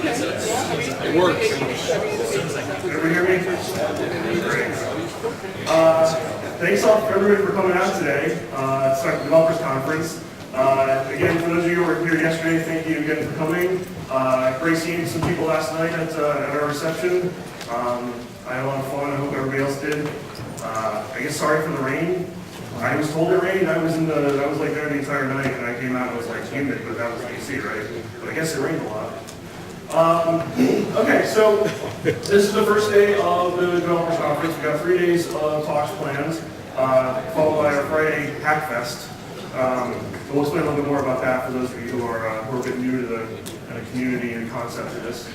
It works. Everybody hear me? Great. Thanks all everybody for coming out today. It's our developers conference. Again, for those of you who were here yesterday, thank you again for coming. Great seeing some people last night at our reception. I had a lot of fun. I hope everybody else did. I guess sorry for the rain. I was told it rained. I was like there the entire night, and I came out and it was like humid, but that was AC, right? But I guess it rained a lot. Okay, so this is the first day of the developers conference. We've got 3 days of talks planned, followed by our Friday Hack Fest. We'll explain a little bit more about that for those of you who are a bit new to the kind of community and concept of this.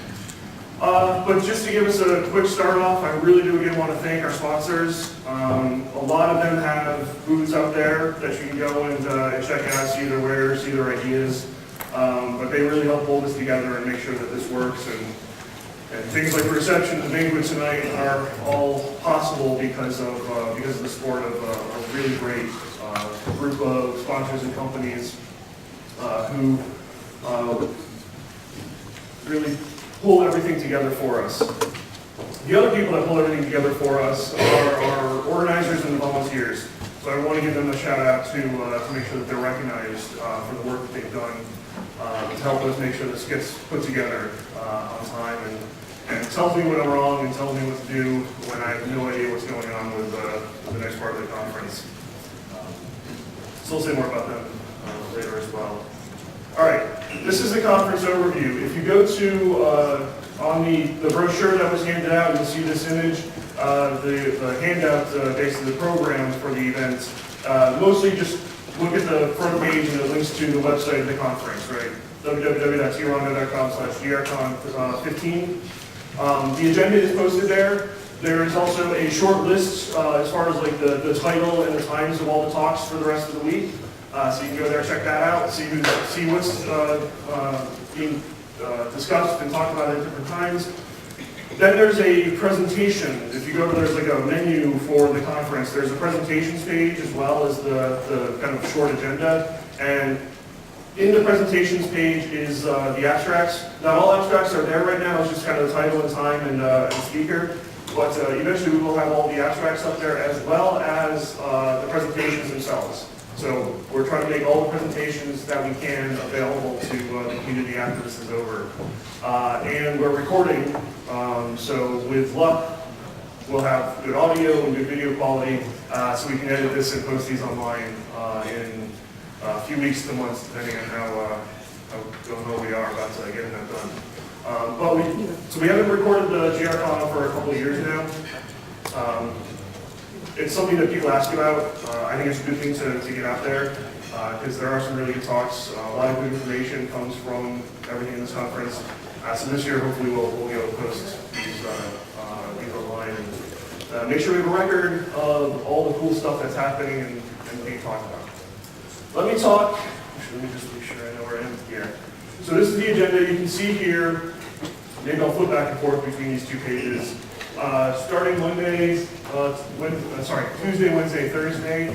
But just to give us a quick start off, I really do again want to thank our sponsors. A lot of them have booths out there that you can go and check out, see their wares, see their ideas. But they really help hold us together and make sure that this works. And things like the reception and banquet tonight are all possible because of the support of a really great group of sponsors and companies who really pull everything together for us. The other people that pull everything together for us are our organizers and the volunteers. So I want to give them a shout out to make sure that they're recognized for the work that they've done to help us make sure this gets put together on time and tells me when I'm wrong and tells me what to do when I have no idea what's going on with the next part of the conference. So we'll say more about them later as well. All right, this is the conference overview. If you go to, on the brochure that was handed out, you'll see this image, the handout, basically the programs for the event. Mostly just look at the front page and it links to the website of the conference, right? www.tronda.com/grcon15. The agenda is posted there. There is also a short list as far as like the title and the times of all the talks for the rest of the week. So you can go there, check that out, see what's being discussed and talked about at different times. Then there's a presentation. If you go to, there's like a menu for the conference. There's a presentations page as well as the kind of short agenda. And in the presentations page is the abstracts. Not all abstracts are there right now. It's just kind of the title and time and speaker. But eventually we will have all the abstracts up there as well as the presentations themselves. So we're trying to make all the presentations that we can available to the community after this is over. And we're recording, so with luck, we'll have good audio and good video quality, so we can edit this and post these online in a few weeks to months, depending on how we are about getting that done. So we haven't recorded the GRCon for a couple of years now. It's something that people ask about. I think it's a good thing to get out there because there are some really good talks. A lot of good information comes from everything in this conference. So this year, hopefully, we'll be able to post these online and make sure we have a record of all the cool stuff that's happening and being talked about. Let me talk. Let me just make sure I know where I am here. So this is the agenda. You can see here. Maybe I'll flip back and forth between these two pages. Starting Tuesday, Wednesday, Thursday.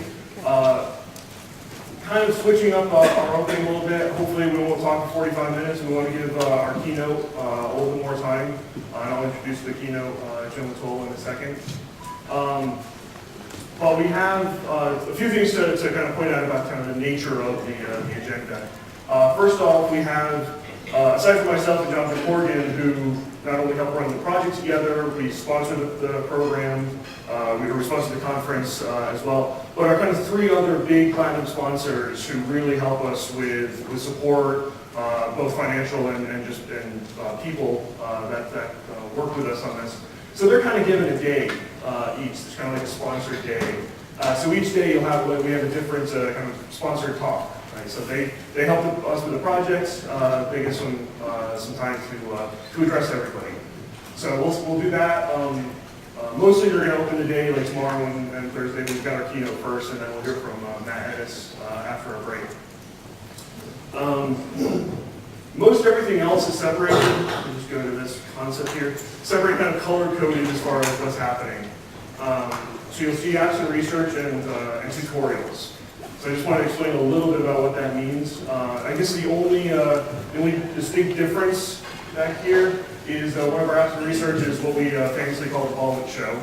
Kind of switching up our opening a little bit. Hopefully we won't talk for 45 minutes. We want to give our keynote a little bit more time. And I'll introduce the keynote, Jim Latoll, in a second. But we have a few things to kind of point out about kind of the nature of the agenda. First off, we have, aside from myself and Johathan who not only help run the project together, we sponsor the program, we sponsor the conference as well, but our kind of 3 other big platinum sponsors who really help us with support, both financial and people that work with us on this. So they're kind of given a day each. It's kind of like a sponsored day. So each day we have a different kind of sponsored talk. Right, so they help us with the projects. They get some time to address everybody. So we'll do that. Mostly they're going to open the day like tomorrow and Thursday. We've got our keynote first, and then we'll hear from Matt Edis after a break. Most everything else is separated. Let me just go to this concept here. Separate kind of color coded as far as what's happening. So you'll see apps and research and tutorials. So I just want to explain a little bit about what that means. I guess the only distinct difference back here is one of our apps and research is what we famously call the Baldwin Show.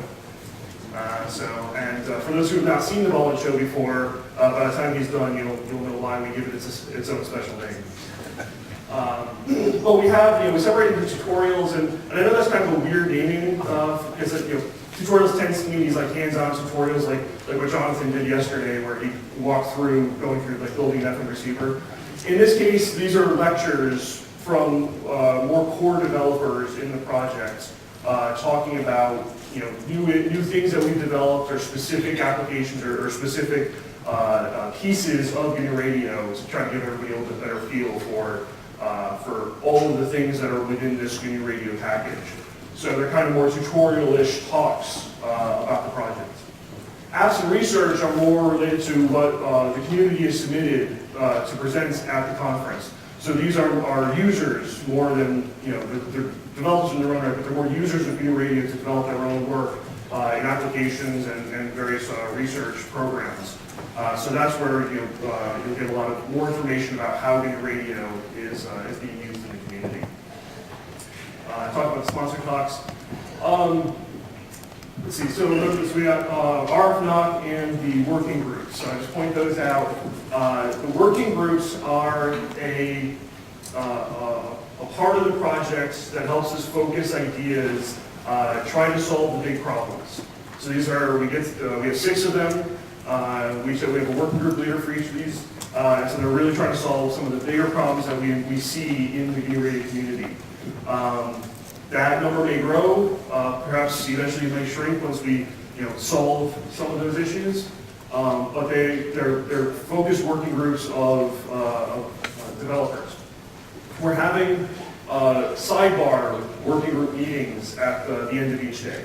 For those who have not seen the Baldwin Show before, by the time he's done, you'll know why we give it its own special name. But we have, we separate into tutorials, and I know that's kind of a weird naming because tutorials tends to mean these like hands-on tutorials, like what Johathan did yesterday, where he walked through, going through like building an FM receiver. In this case, these are lectures from more core developers in the project, talking about new things that we've developed, or specific applications, or specific pieces of GNU Radio, to try to give everybody a little bit better feel for all of the things that are within this GNU Radio package. So they're kind of more tutorial-ish talks about the project. Apps and research are more related to what the community has submitted to present at the conference. So these are users more than, they're developers in their own right, but they're more users of GNU Radio to develop their own work in applications and various research programs. So that's where you'll get a lot of more information about how GNU Radio is being used in the community. Talk about the sponsor talks. Let's see, so we got RFNOC and the working groups. So I just point those out. The working groups are a part of the project that helps us focus ideas, try to solve the big problems. So these are, we have 6 of them. We have a working group leader for each of these. So they're really trying to solve some of the bigger problems that we see in the GNU Radio community. That number may grow, perhaps eventually it may shrink once we solve some of those issues. But they're focused working groups of developers. We're having sidebar working group meetings at the end of each day.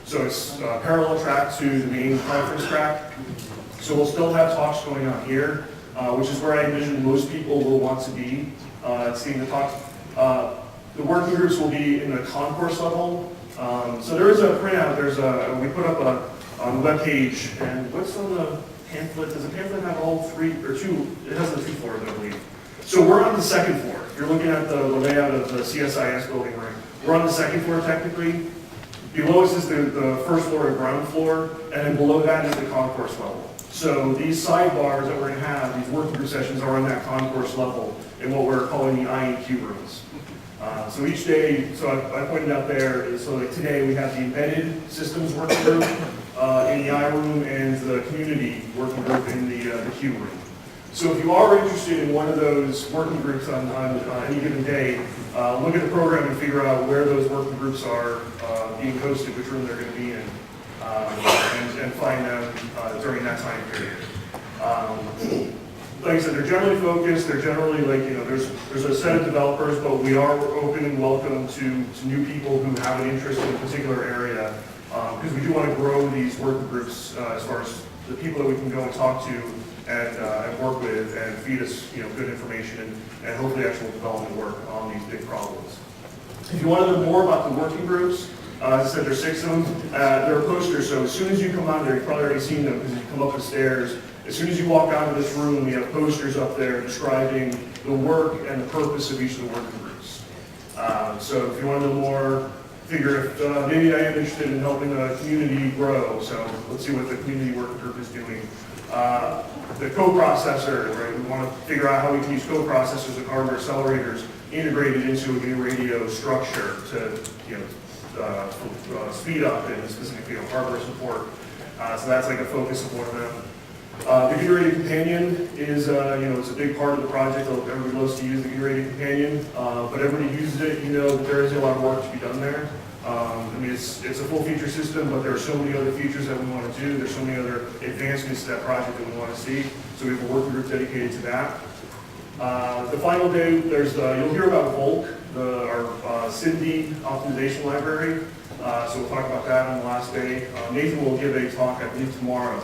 So it's a parallel track to the main conference track. So we'll still have talks going on here, which is where I envision most people will want to be seeing the talks. The working groups will be in the concourse level. So there is a printout. We put up on the web page, and what's on the pamphlet? Does the pamphlet have all 3 or 2? It has the 2 floors, I believe. So we're on the 2nd floor. If you're looking at the layout of the CSIS building, we're on the 2nd floor technically. Below us is the 1st floor and ground floor, and then below that is the concourse level. So these sidebars that we're going to have, these working group sessions, are on that concourse level in what we're calling the IEQ rooms. So each day, so I pointed out there, so like today we have the embedded systems working group in the I room and the community working group in the Q room. So if you are interested in one of those working groups on any given day, look at the program and figure out where those working groups are being hosted, which room they're going to be in, and find them during that time period. Like I said, they're generally focused. They're generally there's a set of developers, but we are open and welcome to new people who have an interest in a particular area, because we do want to grow these working groups as far as the people that we can go and talk to and work with and feed us good information and hopefully actual development work on these big problems. If you want to know more about the working groups, as I said, there's 6 of them. There are posters, so as soon as you come out there, you've probably already seen them because you come up the stairs. As soon as you walk out of this room, we have posters up there describing the work and the purpose of each of the working groups. So if you want to know more, figure if maybe I am interested in helping the community grow, so let's see what the community working group is doing. The coprocessor, right? We want to figure out how we can use coprocessors and hardware accelerators integrated into a GNU Radio structure to speed up and specifically hardware support. So that's like a focus of one of them. The GNU Radio Companion is, it's a big part of the project. Everybody loves to use the GNU Radio Companion, but everybody uses it. You know that there is a lot of work to be done there. It's a full feature system, but there are so many other features that we want to do. There's so many other advancements to that project that we want to see. So we have a working group dedicated to that. The final day, you'll hear about Volk, our SIMD optimization library. So we'll talk about that on the last day. Nathan will give a talk, I believe, tomorrow.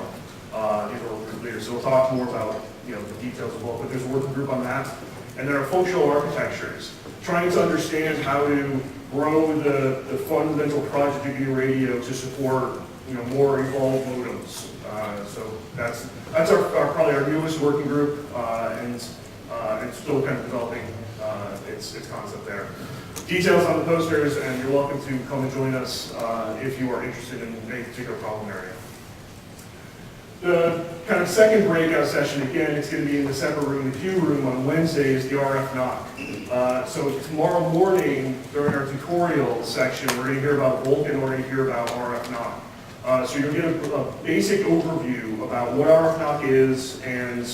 So we'll talk more about the details of Volk, but there's a working group on that. And there are functional architectures, trying to understand how to grow the fundamental project of GNU Radio to support more evolved modems. So that's probably our newest working group, and still kind of developing its concept there. details on the posters, and you're welcome to come and join us if you are interested in any particular problem area. The kind of second breakout session, again, it's going to be in the separate room, the Q room on Wednesday, is the RF knock. So tomorrow morning, during our tutorial section, we're going to hear about Vulkan, we're going to hear about RF knock. So you'll get a basic overview about what RF knock is and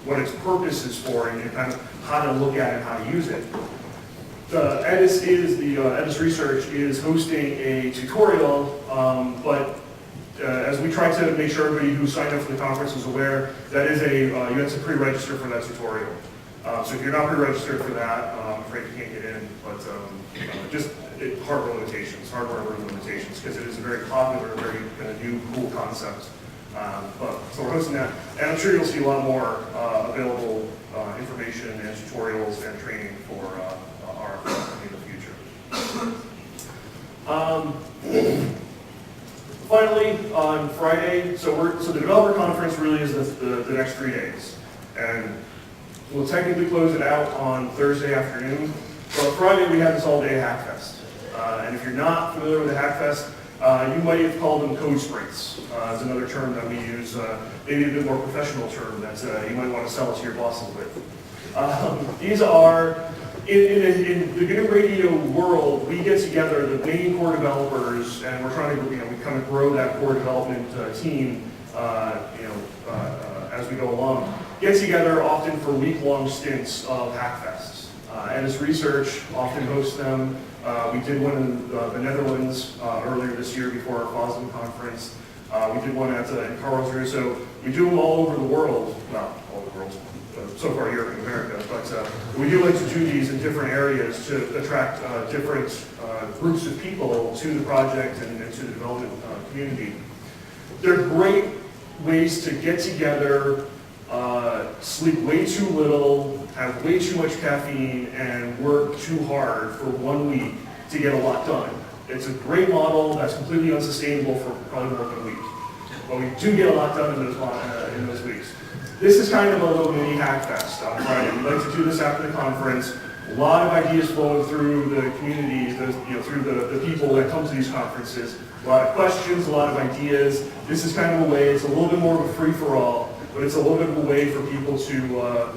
what its purpose is for, and kind of how to look at it and how to use it. Edis Research is hosting a tutorial, but as we try to make sure everybody who signed up for the conference is aware, that is you have to pre-register for that tutorial. So if you're not pre-registered for that, I'm afraid you can't get in, but just hardware limitations, because it is a very popular, very kind of new, cool concept. So we're hosting that, and I'm sure you'll see a lot more available information and tutorials and training for our in the future. Finally, on Friday, so the developer conference really is the next 3 days, and we'll technically close it out on Thursday afternoon. But Friday we have this all-day Hackfest, and if you're not familiar with the Hackfest, you might have called them code sprints. It's another term that we use, maybe a bit more professional term that you might want to sell it to your bosses with. These are, in the GNU Radio world, we get together the main core developers, and we're trying to, we kind of grow that core development team, as we go along. Get together often for week-long stints of Hackfests. Edis Research often hosts them. We did one in the Netherlands earlier this year before our FOSDEM conference. We did one in Karlsruhe. So we do them all over the world. Well, all over the world. So far Europe and America. But we do like to do these in different areas to attract different groups of people to the project and to the development community. They're great ways to get together, sleep way too little, have way too much caffeine, and work too hard for 1 week to get a lot done. It's a great model that's completely unsustainable for probably more than a week. But we do get a lot done in those weeks. This is kind of a little mini Hackfest on Friday. We like to do this after the conference. A lot of ideas flowing through the community, through the people that come to these conferences. A lot of questions, a lot of ideas. This is kind of a way, it's a little bit more of a free-for-all, but it's a little bit of a way for people to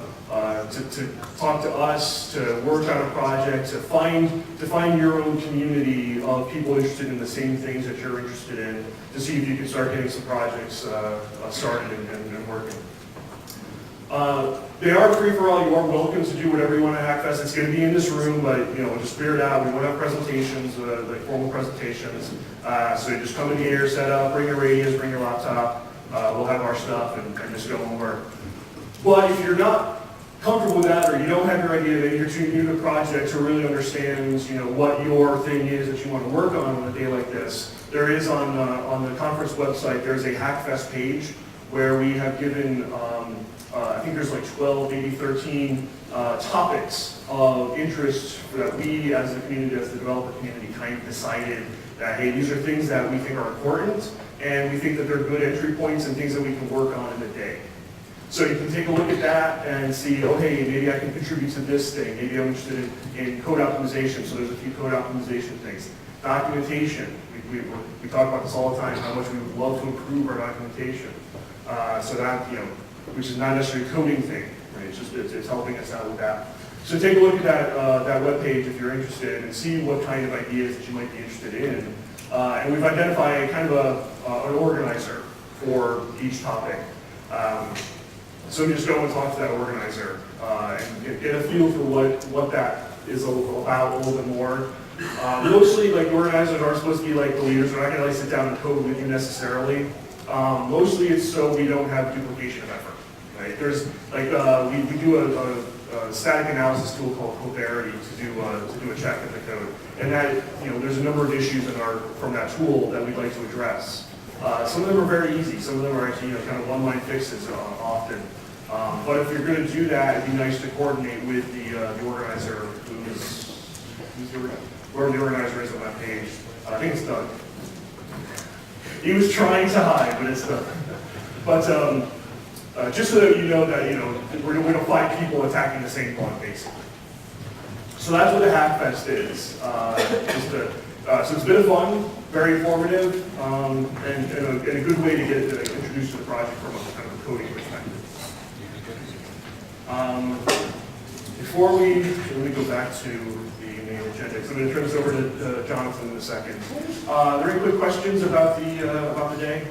talk to us, to work on a project, to find your own community of people interested in the same things that you're interested in, to see if you can start getting some projects started and working. They are free for all. You are welcome to do whatever you want at Hackfest. It's going to be in this room, but just figure it out. We won't have presentations, like formal presentations. So you just come in here, set up, bring your radios, bring your laptop. We'll have our stuff and just go and work. But if you're not comfortable with that, or you don't have your idea, maybe you're too new to the project to really understand, what your thing is that you want to work on a day like this, there is on the conference website, there's a Hackfest page where we have given, I think there's like 12, maybe 13 topics of interest that we as a community, as the developer community, kind of decided that, hey, these are things that we think are important, and we think that they're good entry points and things that we can work on in a day. So you can take a look at that and see, oh, hey, maybe I can contribute to this thing. Maybe I'm interested in code optimization, so there's a few code optimization things. Documentation, we talk about this all the time, how much we would love to improve our documentation. So that, which is not necessarily a coding thing, right? It's helping us out with that. So take a look at that webpage if you're interested and see what kind of ideas that you might be interested in. And we've identified kind of an organizer for each topic. So just go and talk to that organizer and get a feel for what that is about a little bit more. Mostly, like, organizers aren't supposed to be like the leaders. They're not going to sit down and code with you necessarily. Mostly it's so we don't have duplication of effort. Right? There's like we do a static analysis tool called Coverity to do a check of the code, and that there's a number of issues from that tool that we'd like to address. Some of them are very easy. Some of them are actually kind of one-line fixes often. But if you're going to do that, it'd be nice to coordinate with the organizer, whoever the organizer is on that page. I think it's Doug. He was trying to hide, but it's Doug. But just so that you know that we don't find people attacking the same point, basically. So that's what the Hackfest is. So it's been fun, very informative, and a good way to get introduced to the project from a kind of a coding perspective. Before let me go back to the main agenda. So I'm going to turn this over to Johathan in a second. Are there any quick questions about the day?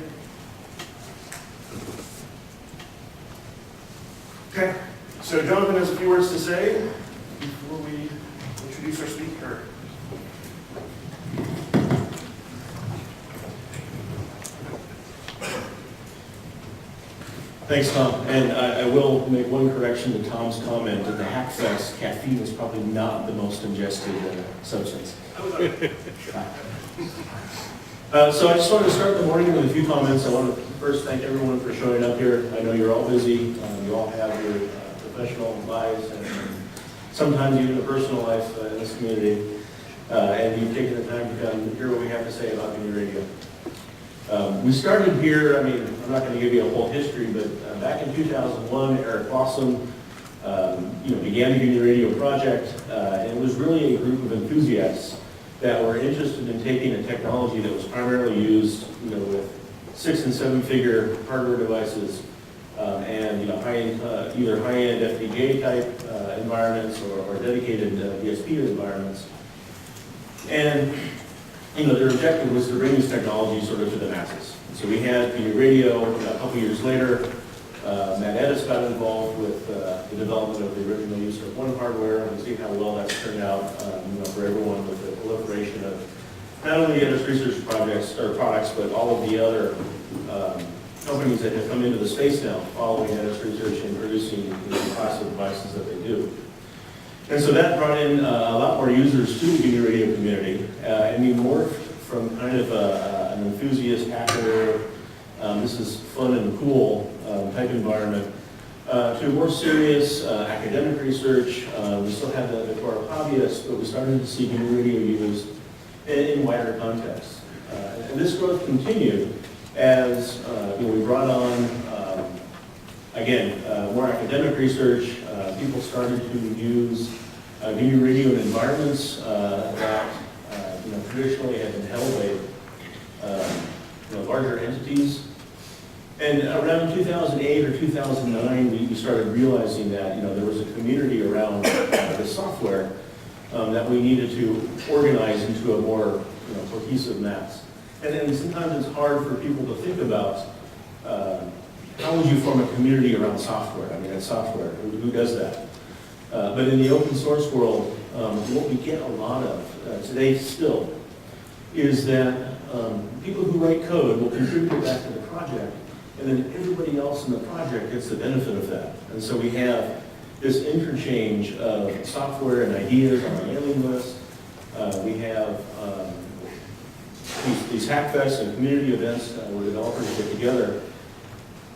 Okay. So Johathan has a few words to say before we introduce our speaker. Thanks, Tom. And I will make one correction to Tom's comment that the Hackfest caffeine is probably not the most ingested substance. So I just wanted to start the morning with a few comments. I want to first thank everyone for showing up here. I know you're all busy. You all have your professional lives and sometimes even a personal life in this community. And you've taken the time to come hear what we have to say about GNU Radio. We started here, I'm not going to give you a whole history, but back in 2001, Eric Blossom began the GNU Radio project, and it was really a group of enthusiasts that were interested in taking a technology that was primarily used with 6- and 7-figure hardware devices and either high-end FPGA type environments or dedicated DSP environments. And their objective was to bring this technology sort of to the masses. So we had GNU Radio. A couple years later, Matt Edis got involved with the development of the original use of one hardware, and we see how well that's turned out for everyone with the proliferation of not only Edis research projects or products, but all of the other companies that have come into the space now following Edis research and producing the class of devices that they do. And so that brought in a lot more users to the GNU Radio community, and we morphed from kind of an enthusiast hacker, this is fun and cool type environment, to more serious academic research. We still had the core of hobbyists, but we started to see GNU Radio used in wider contexts. And this growth continued as we brought on, again, more academic research. People started to use GNU Radio in environments that traditionally had been held by larger entities. And around 2008 or 2009, we started realizing that there was a community around the software that we needed to organize into a more cohesive mass. And then sometimes it's hard for people to think about how would you form a community around software? It's software. Who does that? But in the open source world, what we get a lot of today still is that people who write code will contribute back to the project, and then everybody else in the project gets the benefit of that. And so we have this interchange of software and ideas on the mailing list. We have these hackfests and community events where developers get together.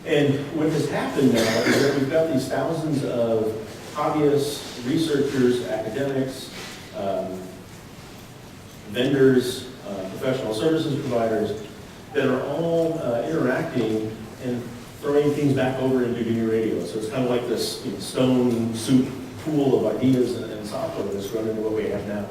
And what has happened now is that we've got these thousands of hobbyists, researchers, academics, vendors, professional services providers that are all interacting and throwing things back over into GNU Radio. So it's kind of like this stone soup pool of ideas and software that's run into what we have now.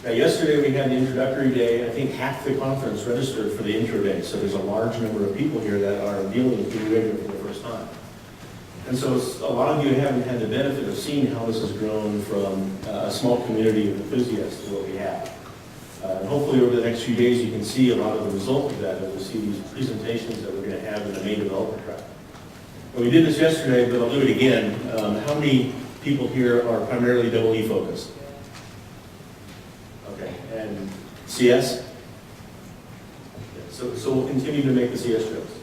Now, yesterday we had the introductory day. I think half the conference registered for the intro day, so there's a large number of people here that are dealing with GNU Radio for the first time. And so a lot of you haven't had the benefit of seeing how this has grown from a small community of enthusiasts to what we have. And hopefully over the next few days you can see a lot of the result of that as we see these presentations that we're going to have in the main development track. Well, we did this yesterday, but I'll do it again. How many people here are primarily EE focused? Okay, and CS? So we'll continue to make the CS jokes.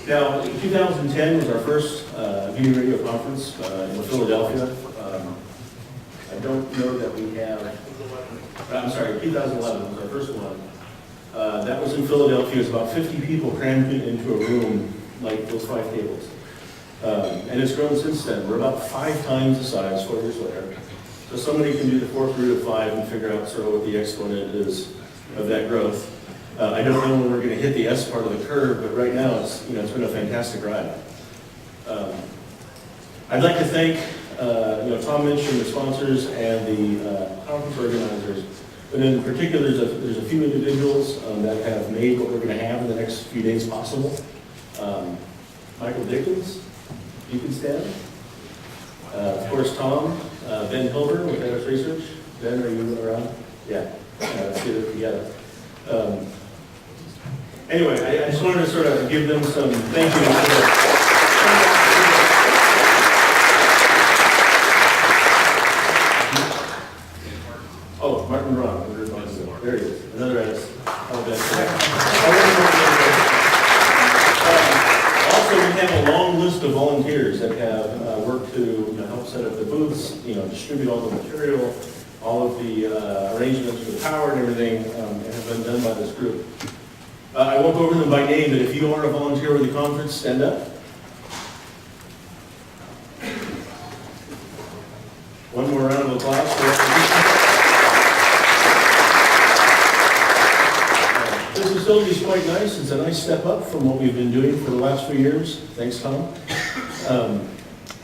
Now, 2010 was our first GNU Radio conference in Philadelphia. I don't know that we have, I'm sorry, 2011 was our first one. That was in Philadelphia. It was about 50 people crammed into a room like those 5 tables. And it's grown since then. We're about 5 times the size 4 years later. So somebody can do the 4th root of 5 and figure out sort of what the exponent is of that growth. I don't know when we're going to hit the S part of the curve, but right now it's been a fantastic ride. I'd like to thank, Tom mentioned the sponsors and the conference organizers. But in particular, there's a few individuals that have made what we're going to have in the next few days possible. Michael Dickens, you can stand. Of course, Tom, Ben Hilber with Edis Research. Ben, are you around? Yeah, let's get it together. Anyway, I just wanted to sort of give them some thank you. Oh, Martin Ron. There he is. Another Edis. Also, we have a long list of volunteers that have worked to help set up the booths, distribute all the material, all of the arrangements for the power and everything, and have been done by this group. I won't go over them by name, but if you are a volunteer with the conference, stand up. One more round of applause for This facility is quite nice. It's a nice step up from what we've been doing for the last few years. Thanks, Tom.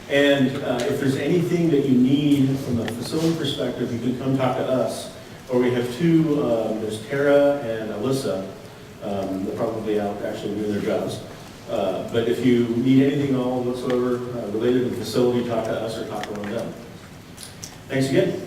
If there's anything that you need from a facility perspective, you can come talk to us. Or we have two, there's Tara and Alyssa. They're probably out actually doing their jobs. But if you need anything at all whatsoever related to the facility, talk to us or talk to one of them. Thanks again.